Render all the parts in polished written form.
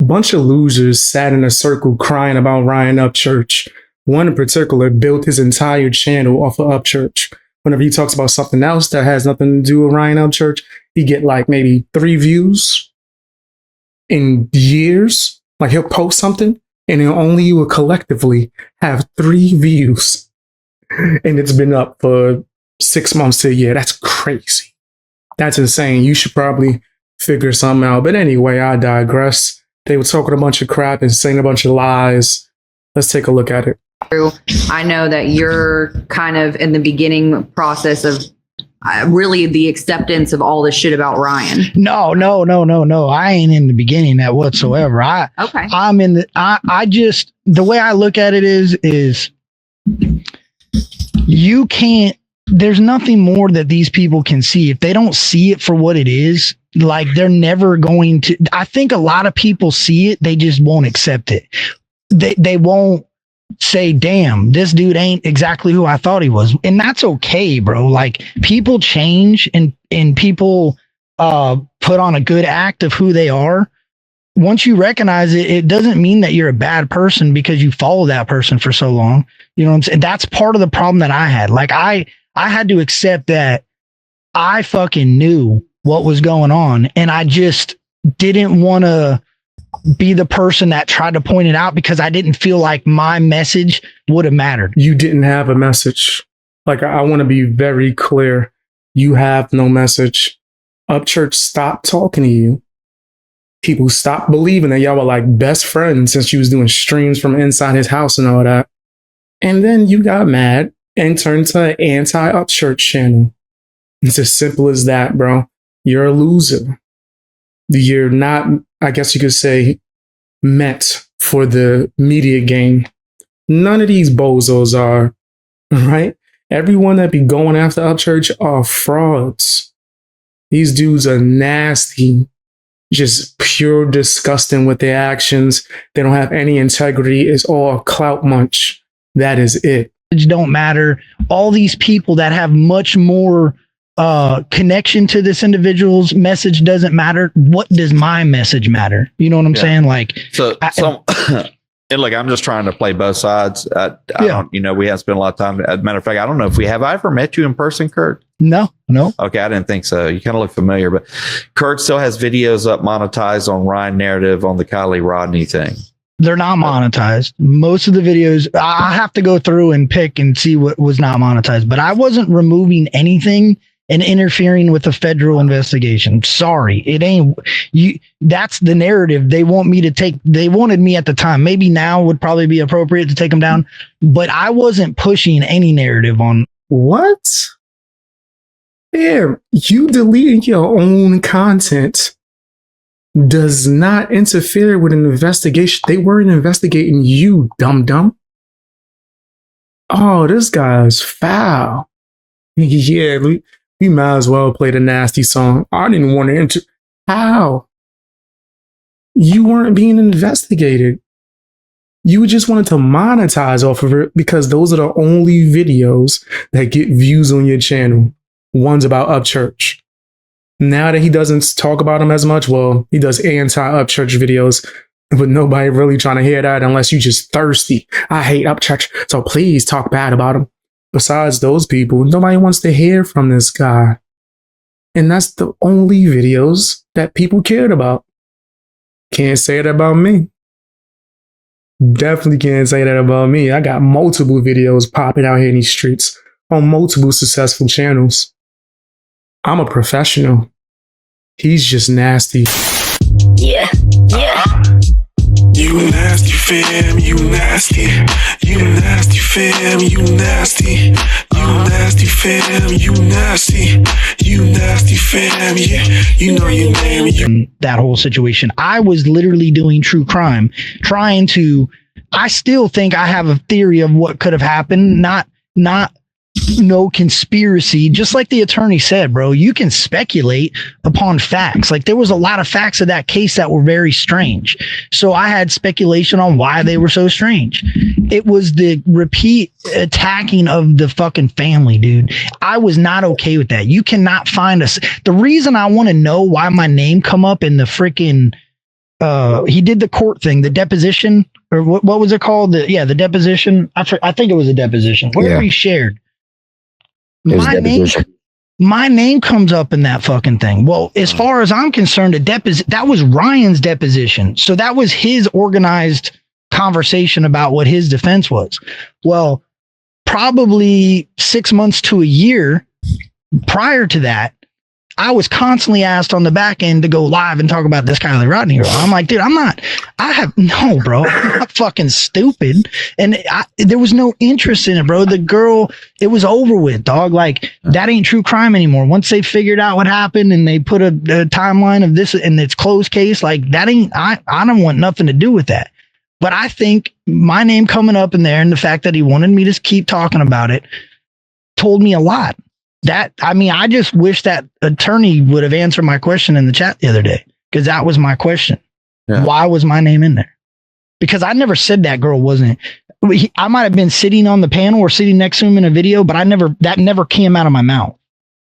bunch of losers sat in a circle crying about Ryan Upchurch. One in particular built his entire channel off of Upchurch. Whenever he talks about something else that has nothing to do with Ryan Upchurch, he get like maybe 3 views in years. Like he'll post something and he'll only will collectively have 3 views. And it's been up for 6 months to a year. That's crazy. That's insane. You should probably figure something out. But anyway, I digress. They were talking a bunch of crap and saying a bunch of lies. Let's take a look at it. I know that you're kind of in the beginning process of really the acceptance of all this shit about Ryan. No. I ain't in the beginning that whatsoever. I'm in the, I just, the way I look at it is you can't, there's nothing more that these people can see. If they don't see it for what it is, like they're never going to, I think a lot of people see it. They just won't accept it. They won't say, damn, this dude ain't exactly who I thought he was. And that's okay, bro. Like people change and people put on a good act of who they are. Once you recognize it, it doesn't mean that you're a bad person because you follow that person for so long. You know what I'm saying? That's part of the problem that I had. Like I had to accept that I fucking knew what was going on and I just didn't want to be the person that tried to point it out because I didn't feel like my message would have mattered. You didn't have a message. Like, I want to be very clear. You have no message. Upchurch stopped talking to you. People stopped believing that y'all were like best friends since you was doing streams from inside his house and all that. And then you got mad and turned to an anti-Upchurch channel. It's as simple as that, bro. You're a loser. You're not, I guess you could say, meant for the media game. None of these bozos are, right? Everyone that be going after Upchurch are frauds. These dudes are nasty, just pure disgusting with their actions. They don't have any integrity. It's all clout munch. That is it. It don't matter. All these people that have much more connection to this individual's message doesn't matter. What does my message matter? You know what I'm saying? Like, and look, I'm just trying to play both sides. I don't, we haven't spent a lot of time. As a matter of fact, I don't know if I ever met you in person, Kurt? No. Okay. I didn't think so. You kind of look familiar, but Kurt still has videos up monetized on Ryan Narrative on the Kylie Rodney thing. They're not monetized. Most of the videos, I have to go through and pick and see what was not monetized, but I wasn't removing anything and interfering with a federal investigation. Sorry, it ain't you. That's the narrative they want me to take. They wanted me at the time. Maybe now would probably be appropriate to take them down, but I wasn't pushing any narrative on. What? Yeah, you deleting your own content does not interfere with an investigation. They weren't investigating you, dum-dum. Oh, this guy's foul. Yeah, we might as well play the nasty song. I didn't want to enter. How? You weren't being investigated. You just wanted to monetize off of it because those are the only videos that get views on your channel. One's about Upchurch. Now that he doesn't talk about him as much, well, he does anti-Upchurch videos, but nobody really trying to hear that unless you just thirsty. I hate Upchurch, so please talk bad about him. Besides those people, nobody wants to hear from this guy. And that's the only videos that people cared about. Can't say that about me. Definitely can't say that about me. I got multiple videos popping out here in these streets on multiple successful channels. I'm a professional. He's just nasty. Yeah. You nasty fam, you nasty. You nasty fam, you nasty. You nasty fam, you nasty. You nasty fam, yeah. You know your name. That whole situation. I was literally doing true crime, I still think I have a theory of what could have happened. Not no conspiracy. Just like the attorney said, bro, you can speculate upon facts. Like there was a lot of facts of that case that were very strange. So I had speculation on why they were so strange. It was the repeat attacking of the fucking family, dude. I was not okay with that. You cannot find us. The reason I want to know why my name come up in the freaking he did the court thing, the deposition, or what was it called? The deposition. I think it was a deposition. Whatever he shared. My name comes up in that fucking thing. Well, as far as I'm concerned, that was Ryan's deposition. So that was his organized conversation about what his defense was. Well, probably 6 months to a year prior to that, I was constantly asked on the back end to go live and talk about this Kylie Rodney girl. I'm like, dude, no, bro, I'm not fucking stupid. And there was no interest in it, bro. The girl, it was over with, dog. Like, that ain't true crime anymore. Once they figured out what happened and they put a timeline of this and it's closed case, like, that ain't, I don't want nothing to do with that. But I think my name coming up in there and the fact that he wanted me to keep talking about it told me a lot. I just wish that attorney would have answered my question in the chat the other day, because that was my question. Yeah. Why was my name in there? Because I never said that girl wasn't. I might have been sitting on the panel or sitting next to him in a video, but that never came out of my mouth.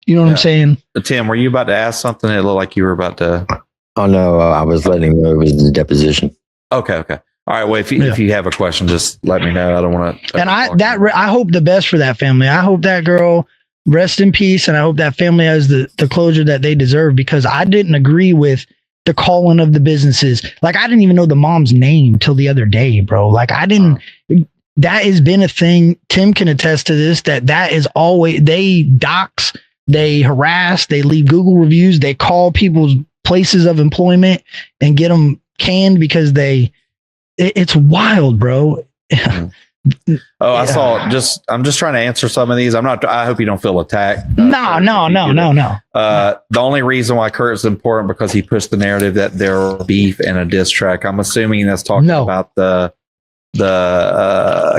You know what I'm saying? Tim, were you about to ask something? It looked like you were about to. Oh no, I was letting him know it was the deposition. Okay. All right. Well, if you have a question, just let me know. I don't want to. And I hope the best for that family. I hope that girl rest in peace, and I hope that family has the closure that they deserve, because I didn't agree with the calling of the businesses. Like, I didn't even know the mom's name till the other day, bro. Like, that has been a thing. Tim can attest to this, that is always, they dox, they harass, they leave Google reviews, they call people's places of employment and get them canned because it's wild, bro. Oh, I'm just trying to answer some of these. I hope you don't feel attacked. No. The only reason why Kurt's important because he pushed the narrative that there beef and a diss track. I'm assuming that's talking about the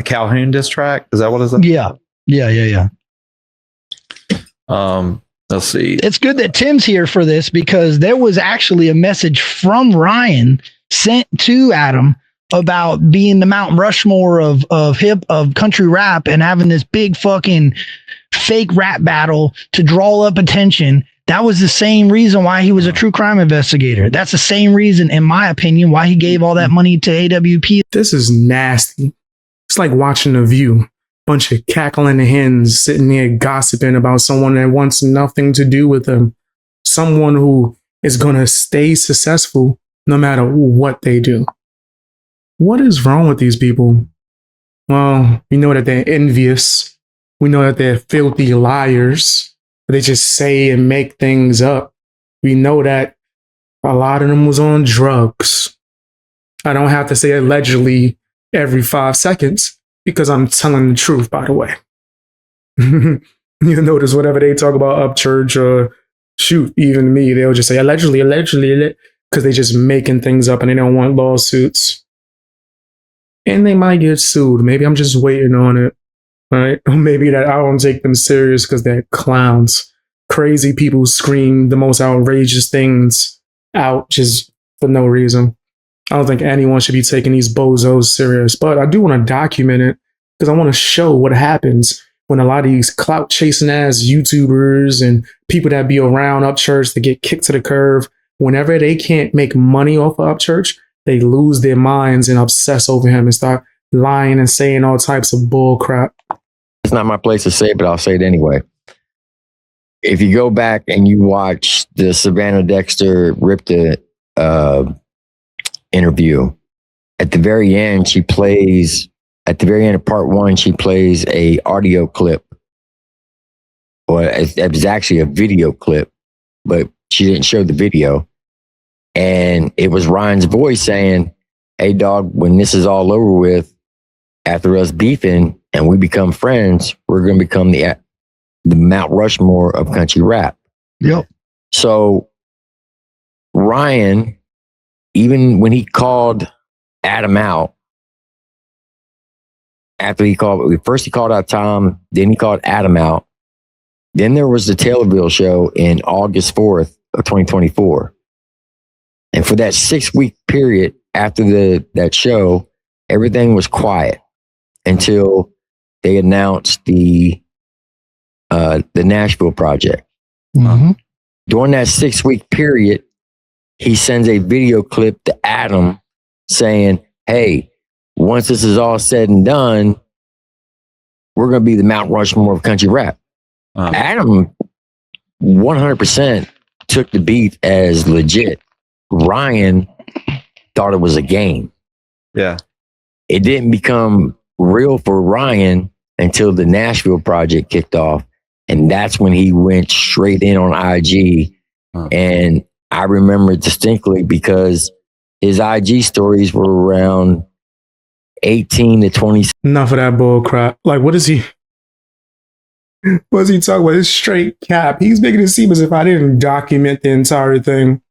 Calhoun diss track. Is that what it is? Yeah. Let's see. It's good that Tim's here for this, because there was actually a message from Ryan sent to Adam about being the Mount Rushmore of country rap and having this big fucking fake rap battle to draw up attention. That was the same reason why he was a true crime investigator. That's the same reason, in my opinion, why he gave all that money to AWP. This is nasty. It's like watching The View. Bunch of cackling hens sitting there gossiping about someone that wants nothing to do with them. Someone who is going to stay successful no matter what they do. What is wrong with these people? Well, we know that they're envious. We know that they're filthy liars. They just say and make things up. We know that a lot of them was on drugs. I don't have to say allegedly every 5 seconds because I'm telling the truth, by the way. You notice whenever they talk about Upchurch or shoot, even me, they'll just say allegedly, because they just making things up and they don't want lawsuits. And they might get sued. Maybe I'm just waiting on it, right? Or maybe that I don't take them serious because they're clowns. Crazy people scream the most outrageous things out just for no reason. I don't think anyone should be taking these bozos serious, but I do want to document it because I want to show what happens when a lot of these clout chasing ass YouTubers and people that be around Upchurch that get kicked to the curb. Whenever they can't make money off of Upchurch, they lose their minds and obsess over him and start lying and saying all types of bull crap. It's not my place to say it, but I'll say it anyway. If you go back and you watch the Savannah Dexter Ripta interview, at the very end of part 1, she plays a audio clip. Well, it was actually a video clip, but she didn't show the video. And it was Ryan's voice saying, "Hey, dog, when this is all over with, after us beefing and we become friends, we're going to become the Mount Rushmore of country rap." Yep. So Ryan, even when he called Adam out, he called out Tom, then he called Adam out. Then there was the Taylorville show in August 4th of 2024. And for that 6-week period after that show, everything was quiet until they announced the Nashville project. Mm-hmm. During that 6-week period, he sends a video clip to Adam saying, hey, once this is all said and done, we're going to be the Mount Rushmore of country rap. Adam 100% took the beat as legit. Ryan thought it was a game. Yeah. It didn't become real for Ryan until the Nashville project kicked off. And that's when he went straight in on IG. And I remember it distinctly because his IG stories were around 18 to 20. Enough of that bull crap. Like, what is he talking about? It's straight cap. He's making it seem as if I didn't document the entire thing.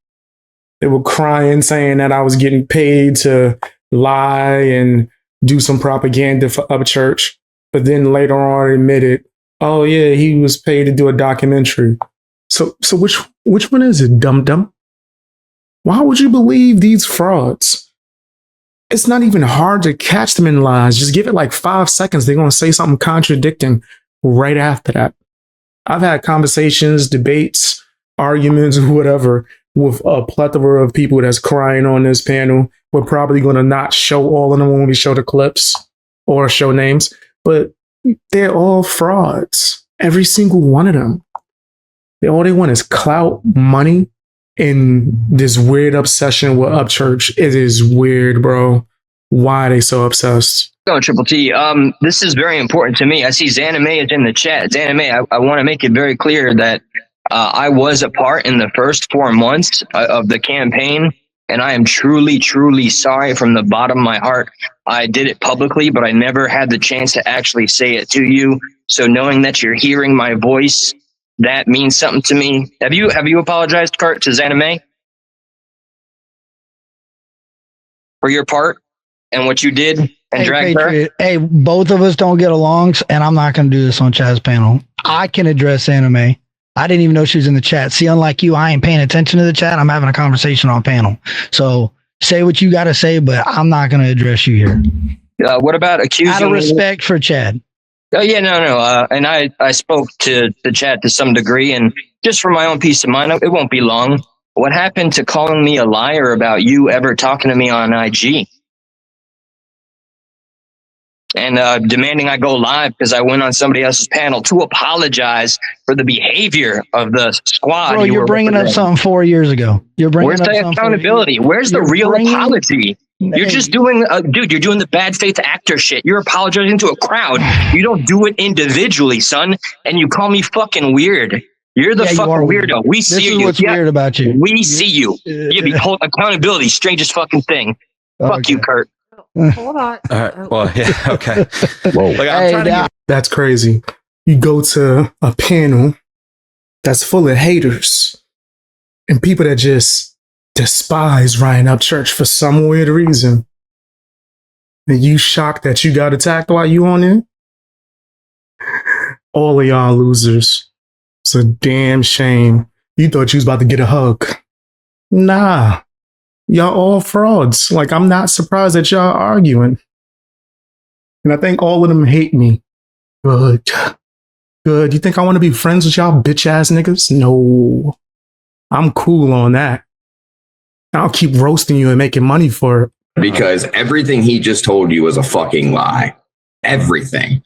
They were crying, saying that I was getting paid to lie and do some propaganda for Upchurch. But then later on admitted, oh yeah, he was paid to do a documentary. So which one is it, dum-dum? Why would you believe these frauds? It's not even hard to catch them in lies. Just give it like 5 seconds. They're going to say something contradicting right after that. I've had conversations, debates, arguments, whatever, with a plethora of people that's crying on this panel. We're probably going to not show all of them when we show the clips or show names, but they're all frauds. Every single one of them. All they want is clout, money, and this weird obsession with Upchurch. It is weird, bro. Why are they so obsessed? Go, Triple T. This is very important to me. I see Zanime is in the chat. Zanime, I want to make it very clear that I was a part in the first 4 months of the campaign, and I am truly, truly sorry from the bottom of my heart. I did it publicly, but I never had the chance to actually say it to you. So knowing that you're hearing my voice, that means something to me. Have you apologized, Kurt, to Zanime for your part and what you did and dragged her? Hey, both of us don't get along, and I'm not going to do this on Chad's panel. I can address Anime. I didn't even know she was in the chat. See, unlike you, I ain't paying attention to the chat. I'm having a conversation on panel. So say what you got to say, but I'm not going to address you here. What about accusing? Out of respect for Chad. Oh, yeah, no. And I spoke to the chat to some degree, and just for my own peace of mind, it won't be long. What happened to calling me a liar about you ever talking to me on IG? And demanding I go live because I went on somebody else's panel to apologize for the behavior of the squad. Bro, you're bringing up something 4 years ago. Where's the accountability? Where's the real apology? You're just doing, dude, you're doing the bad faith actor shit. You're apologizing to a crowd. You don't do it individually, son. And you call me fucking weird. You're the fucking weirdo. We see you. This is what's weird about you. We see you. You hold accountability, strangest fucking thing. Fuck you, Kurt. Hold on. All right. Well, yeah. Okay. Whoa. Like, I'm trying to That's crazy. You go to a panel that's full of haters and people that just despise Ryan Upchurch for some weird reason. And you shocked that you got attacked while you on it? All of y'all losers. It's a damn shame. You thought you was about to get a hug. Nah. Y'all all frauds. Like, I'm not surprised that y'all arguing. And I think all of them hate me. Good. Good. You think I want to be friends with y'all bitch ass niggas? No. I'm cool on that. I'll keep roasting you and making money for it. Because everything he just told you was a fucking lie. Everything.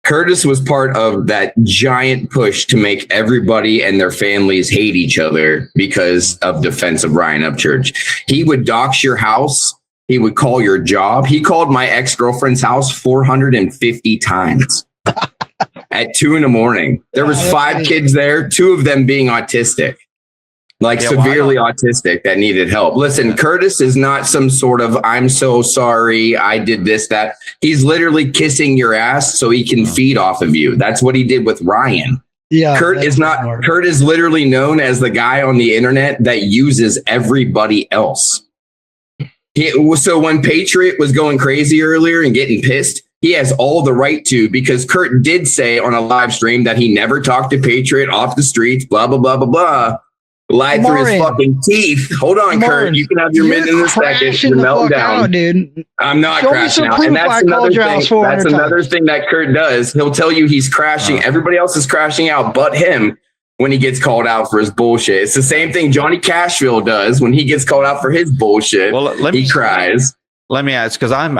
Curtis was part of that giant push to make everybody and their families hate each other because of defense of Ryan Upchurch. He would dox your house. He would call your job. He called my ex-girlfriend's house 450 times at 2 a.m. There was 5 kids there, 2 of them being autistic. Severely autistic that needed help. Listen, Curtis is not some sort of, I'm so sorry, I did this, that. He's literally kissing your ass so he can feed off of you. That's what he did with Ryan. Yeah. Kurt is literally known as the guy on the internet that uses everybody else. So when Patriot was going crazy earlier and getting pissed, he has all the right to, because Kurt did say on a live stream that he never talked to Patriot off the streets, blah, blah, blah, blah, blah. Lied through his fucking teeth. Hold on, Kurt. You can have your minute in a second. You're melting down. Dude. I'm not crashing out. And that's another thing. That's another thing that Kurt does. He'll tell you he's crashing. Everybody else is crashing out but him. when he gets called out for his bullshit. It's the same thing Johnny Cashville does when he gets called out for his bullshit. Well, he cries. Let me ask, because I'm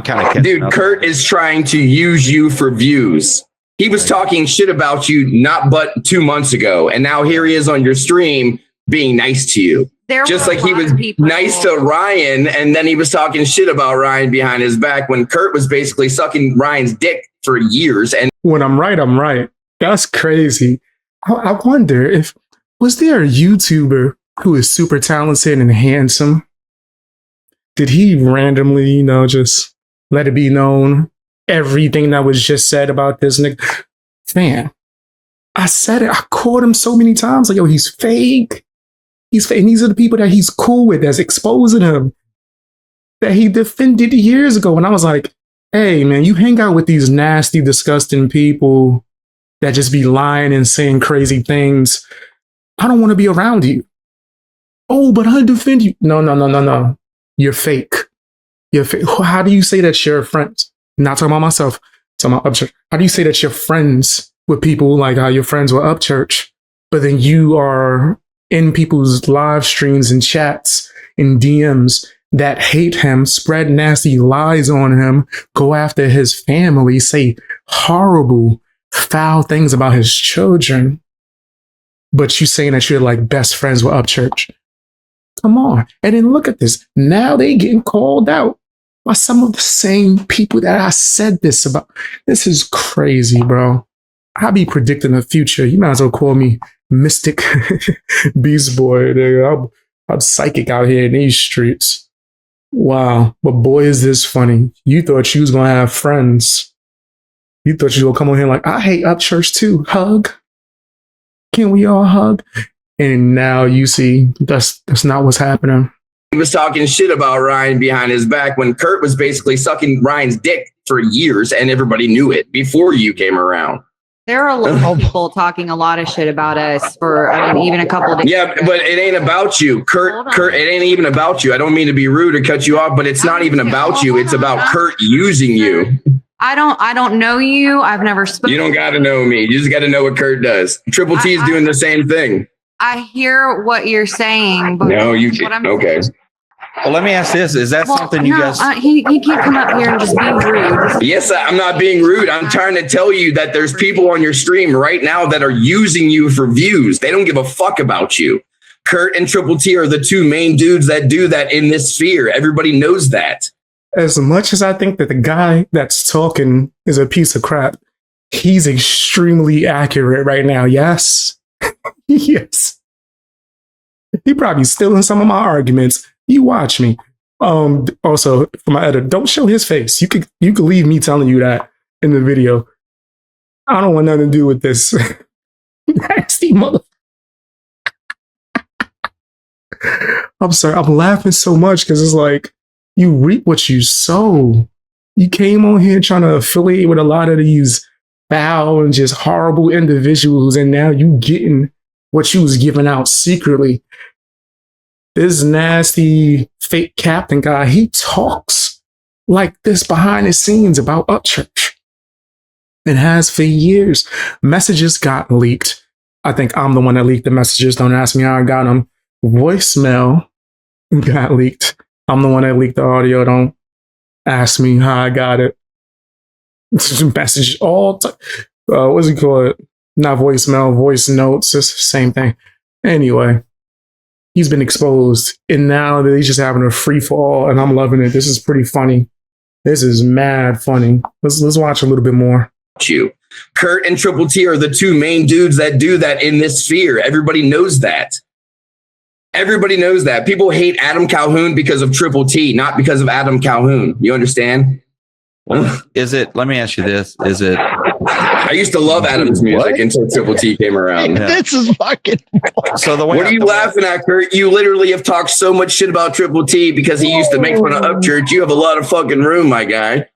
kind of dude. Kurt is trying to use you for views. He was talking shit about you not but 2 months ago, and now here he is on your stream being nice to you. Just like he was nice to Ryan, and then he was talking shit about Ryan behind his back when Kurt was basically sucking Ryan's dick for years. And when I'm right, I'm right. That's crazy. I wonder if was there a YouTuber who is super talented and handsome? Did he randomly, just let it be known everything that was just said about this nigga? Man, I said it. I caught him so many times. Like, yo, he's fake. He's fake. And these are the people that he's cool with that's exposing him, that he defended years ago. And I was like, hey, man, you hang out with these nasty, disgusting people that just be lying and saying crazy things. I don't want to be around you. Oh, but I defend you. No. You're fake. You're fake. How do you say that you're friends? Not talking about myself. Talking about Upchurch. How do you say that you're friends with people like how you're friends with Upchurch, but then you are in people's live streams and chats and DMs that hate him, spread nasty lies on him, go after his family, say horrible, foul things about his children, but you saying that you're like best friends with Upchurch? Come on. And then look at this. Now they getting called out by some of the same people that I said this about. This is crazy, bro. I be predicting the future. You might as well call me Mystic Beast Boy. I'm psychic out here in these streets. Wow. But boy, is this funny. You thought you was going to have friends. You thought you were going to come on here like, I hate Upchurch too. Hug. Can we all hug? And now you see that's not what's happening. He was talking shit about Ryan behind his back when Kurt was basically sucking Ryan's dick for years, and everybody knew it before you came around. There are a lot of people talking a lot of shit about us for, even a couple of days. Yeah, but it ain't about you. Kurt, it ain't even about you. I don't mean to be rude or cut you off, but it's not even about you. It's about Kurt using you. I don't know you. I've never spoken. You don't got to know me. You just got to know what Kurt does. Triple T is doing the same thing. I hear what you're saying, but no, you can't. Okay. Well, let me ask this. Is that something you guys... He can't come up here and just be rude. Yes, I'm not being rude. I'm trying to tell you that there's people on your stream right now that are using you for views. They don't give a fuck about you. Kurt and Triple T are the two main dudes that do that in this sphere. Everybody knows that. As much as I think that the guy that's talking is a piece of crap, he's extremely accurate right now. Yes. Yes. He probably stealing some of my arguments. You watch me. Also, for my editor, don't show his face. You could leave me telling you that in the video. I don't want nothing to do with this nasty mother. I'm sorry. I'm laughing so much because it's like you reap what you sow. You came on here trying to affiliate with a lot of these foul and just horrible individuals, and now you getting what you was giving out secretly. This nasty fake captain guy, he talks like this behind the scenes about Upchurch and has for years. Messages got leaked. I think I'm the one that leaked the messages. Don't ask me how I got them. Voicemail got leaked. I'm the one that leaked the audio. Don't ask me how I got it. Message all what's it called? Not voicemail, voice notes. It's the same thing. Anyway, he's been exposed, and now he's just having a free fall, and I'm loving it. This is pretty funny. This is mad funny. Let's watch a little bit more. You, Kurt and Triple T are the two main dudes that do that in this sphere. Everybody knows that. Everybody knows that. People hate Adam Calhoun because of Triple T, not because of Adam Calhoun. You understand? Well, let me ask you this. I used to love Adam's music until Triple T came around. Yeah. This is fucking... So what are you laughing at, Kurt? You literally have talked so much shit about Triple T because he used to make fun of Upchurch. You have a lot of fucking room, my guy.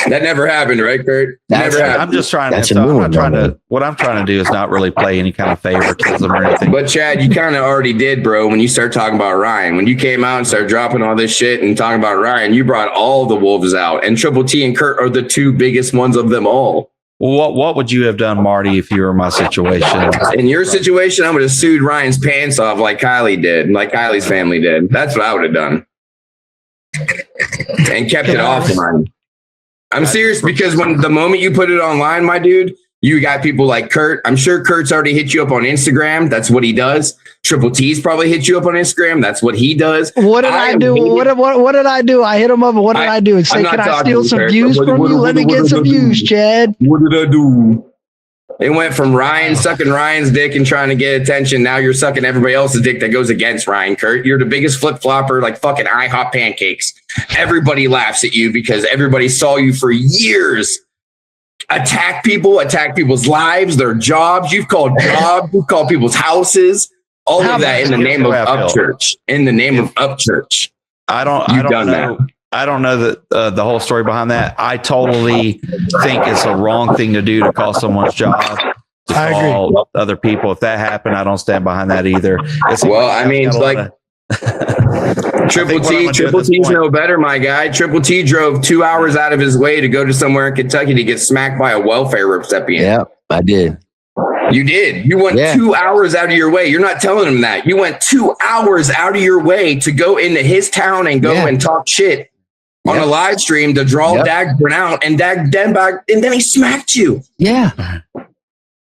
That never happened, right, Kurt? Never happened. I'm just trying to. What I'm trying to do is not really play any kind of favoritism or anything. But Chad, you kind of already did, bro. When you start talking about Ryan, when you came out and started dropping all this shit and talking about Ryan, you brought all the wolves out. And Triple T and Kurt are the two biggest ones of them all. What would you have done, Marty, if you were in my situation? In your situation, I would have sued Ryan's pants off like Kylie did, like Kylie's family did. That's what I would have done. And kept it offline. I'm serious, because when the moment you put it online, my dude, you got people like Kurt. I'm sure Kurt's already hit you up on Instagram. That's what he does. Triple T's probably hit you up on Instagram. That's what he does. What did I do? What did I do? I hit him up. And what did I do? And say, can I steal some views from you? Let me get some views, Chad. What did I do? It went from Ryan sucking Ryan's dick and trying to get attention. Now you're sucking everybody else's dick that goes against Ryan, Kurt. You're the biggest flip flopper, like fucking IHOP pancakes. Everybody laughs at you because everybody saw you for years attack people's lives, their jobs. You've called people's houses, all of that in the name of Upchurch. In the name of Upchurch. I don't know. I don't know that the whole story behind that. I totally think it's a wrong thing to do to call someone's job. I agree. Other people. If that happened, I don't stand behind that either. Triple T's no better, my guy. Triple T drove 2 hours out of his way to go to somewhere in Kentucky to get smacked by a welfare recipient. Yeah, I did. You did. You went 2 hours out of your way. You're not telling him that. You went 2 hours out of your way to go into his town and go and talk shit on a live stream to draw Dagburn out, and then he smacked you. Yeah.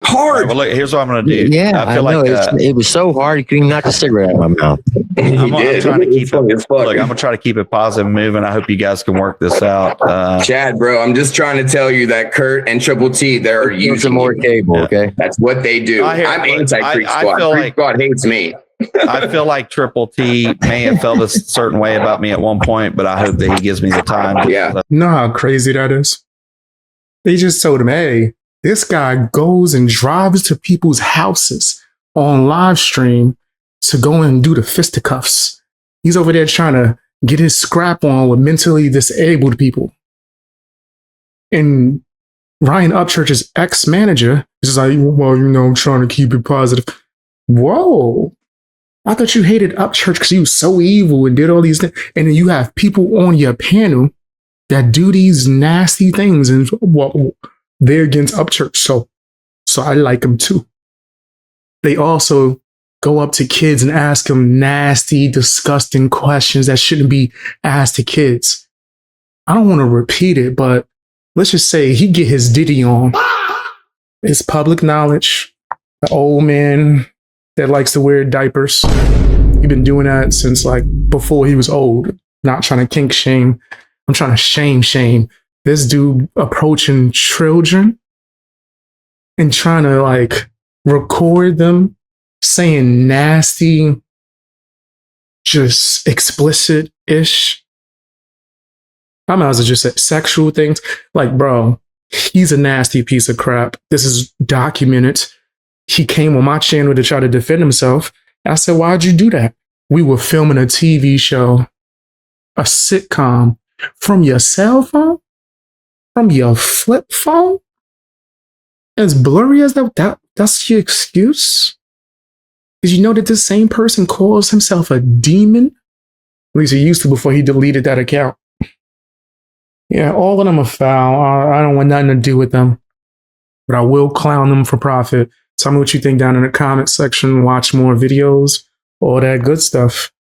Hard. Right, well, look, here's what I'm going to do. Yeah, I feel like it was so hard. You couldn't even knock the cigarette out of my mouth. I'm trying to keep it. Look, I'm going to try to keep it positive and moving. I hope you guys can work this out. Chad, bro, I'm just trying to tell you that Kurt and Triple T, they're using some more cable. Okay, that's what they do. I'm anti-Freak Squad. Freak Squad hates me. I feel like Triple T may have felt a certain way about me at one point, but I hope that he gives me the time. Yeah. You know how crazy that is? They just told him, hey, this guy goes and drives to people's houses on live stream to go and do the fisticuffs. He's over there trying to get his scrap on with mentally disabled people. And Ryan Upchurch's ex-manager is like, well, I'm trying to keep it positive. Whoa. I thought you hated Upchurch because he was so evil and did all these things. And then you have people on your panel that do these nasty things, and they're against Upchurch. So I like them too. They also go up to kids and ask them nasty, disgusting questions that shouldn't be asked to kids. I don't want to repeat it, but let's just say he get his ditty on. It's public knowledge. The old man that likes to wear diapers. He's been doing that since like before he was old. Not trying to kink shame. I'm trying to shame. This dude approaching children and trying to like record them saying nasty, just explicit-ish. I might as well just say sexual things. Like, bro, he's a nasty piece of crap. This is documented. He came on my channel to try to defend himself. And I said, why'd you do that? We were filming a TV show, a sitcom, from your cell phone, from your flip phone. As blurry as that's your excuse? Did you know that this same person calls himself a demon? At least he used to before he deleted that account. Yeah, all of them are foul. I don't want nothing to do with them. But I will clown them for profit. Tell me what you think down in the comment section. Watch more videos, all that good stuff.